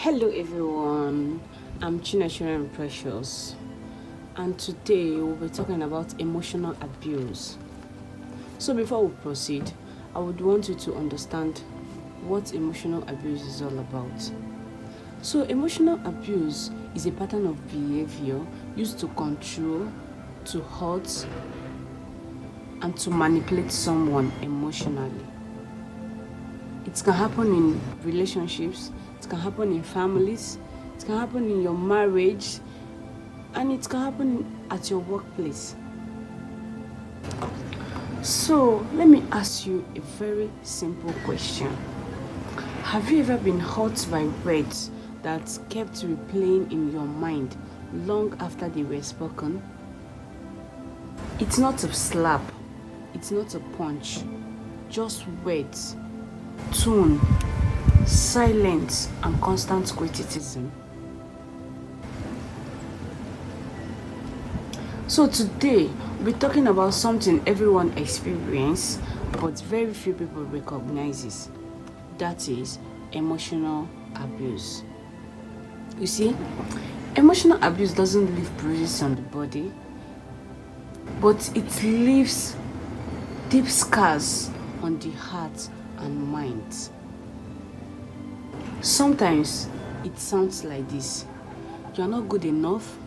Hello everyone, I'm Chinachira Precious, and today we'll be talking about emotional abuse. So before we proceed, I would want you to understand what emotional abuse is all about. So emotional abuse is a pattern of behavior used to control, to hurt, and to manipulate someone emotionally. It can happen in relationships, it can happen in families, it can happen in your marriage, and it can happen at your workplace. So, let me ask you a very simple question. Have you ever been hurt by words that kept replaying in your mind long after they were spoken? It's not a slap, it's not a punch, just words, tone, silence, and constant criticism. So today we're talking about something everyone experiences but very few people recognizes. That is emotional abuse. You see, emotional abuse doesn't leave bruises on the body, but it leaves deep scars on the heart and mind. Sometimes it sounds like this: you're not good enough,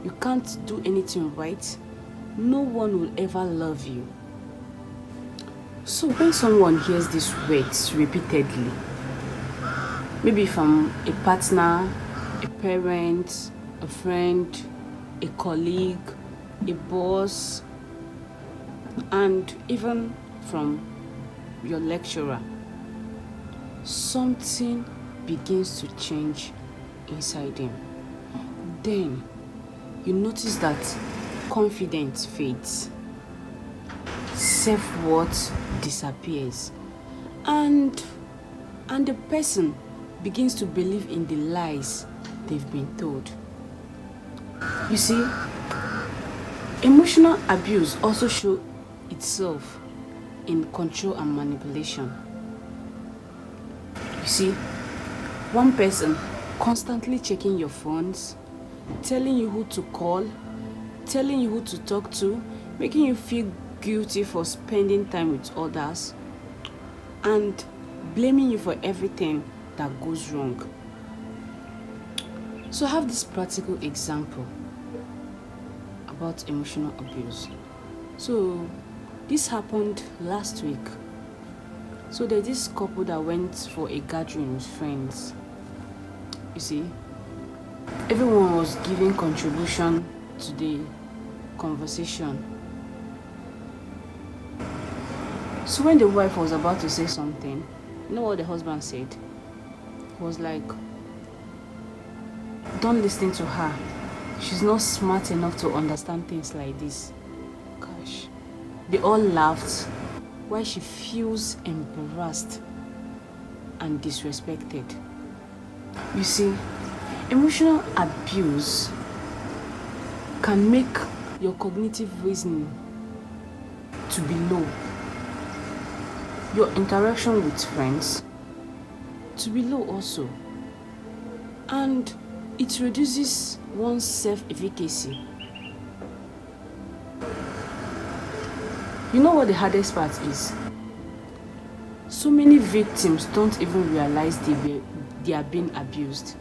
you can't do anything right, no one will ever love you. So when someone hears these words repeatedly, maybe from a partner, a parent, a friend, a colleague, a boss, and even from your lecturer, something begins to change inside him. Then you notice that confidence fades, self-worth disappears, and the person begins to believe in the lies they've been told. You see, emotional abuse also shows itself in control and manipulation. You see, one person constantly checking your phones, telling you who to call, telling you who to talk to, making you feel guilty for spending time with others, and blaming you for everything that goes wrong. So I have this practical example about emotional abuse. So this happened last week. So there's this couple that went for a gathering with friends. You see, everyone was giving contribution to the conversation. So when the wife was about to say something, you know what the husband said? He was like, don't listen to her. She's not smart enough to understand things like this. Gosh. They all laughed while she feels embarrassed and disrespected. You see, emotional abuse can make your cognitive reasoning to be low, your interaction with friends to be low also, and it reduces one's self-efficacy. You know what the hardest part is? So many victims don't even realize they are being abused.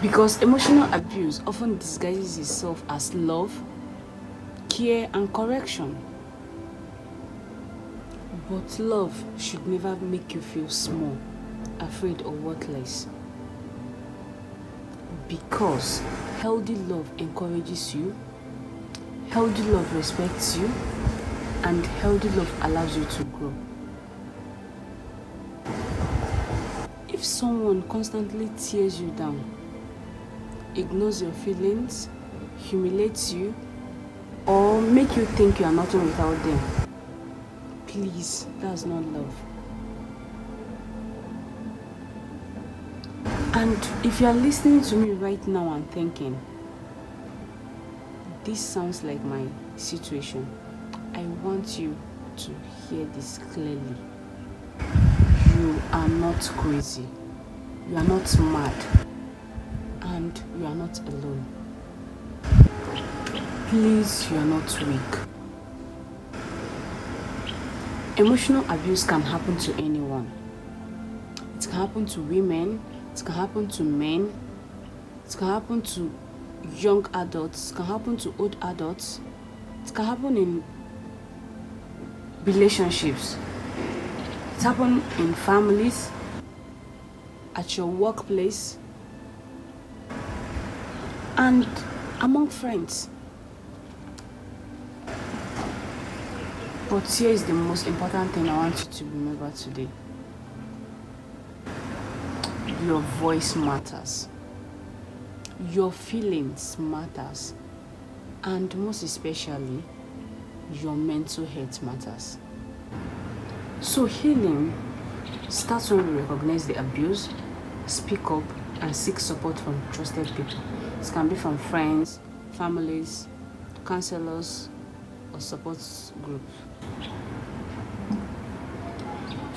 Because emotional abuse often disguises itself as love, care, and correction. But love should never make you feel small, afraid, or worthless. Because healthy love encourages you, healthy love respects you, and healthy love allows you to grow. If someone constantly tears you down, ignores your feelings, humiliates you, or make you think you are nothing without them, please, that's not love. And if you are listening to me right now and thinking, this sounds like my situation, I want you to hear this clearly. not crazy, you are not mad, and you are not alone. Please, you are not weak. Emotional abuse can happen to anyone. It can happen to women, it can happen to men, it can happen to young adults, it can happen to old adults, it can happen in relationships, it happens in families, at your workplace, and among friends. But here is the most important thing I want you to remember today. Your voice matters. Your feelings matters. And most especially, your mental health matters. So healing starts when we recognize the abuse, speak up, and seek support from trusted people. It can be from friends, families, counselors, or support groups.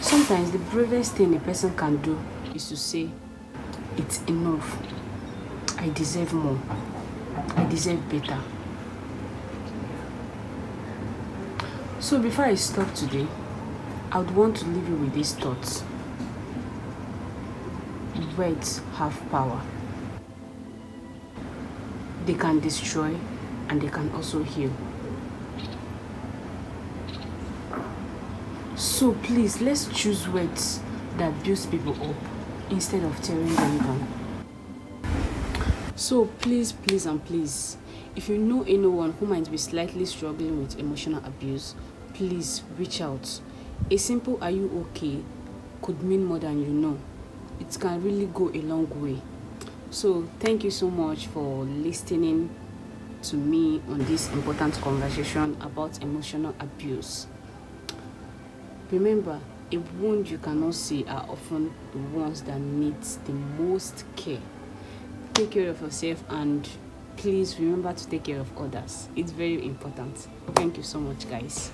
Sometimes the bravest thing a person can do is to say, it's enough. I deserve more. I deserve better. So before I stop today, I would want to leave you with these thoughts. Words have power. They can destroy and they can also heal. So please, let's choose words that build people up instead of tearing them down. So please, please, and please, if you know anyone who might be slightly struggling with emotional abuse, please reach out. A simple "are you okay" could mean more than you know. It can really go a long way. So thank you so much for listening to me on this important conversation about emotional abuse. Remember, a wound you cannot see are often the ones that need the most care. Take care of yourself, and please remember to take care of others. It's very important. Thank you so much, guys.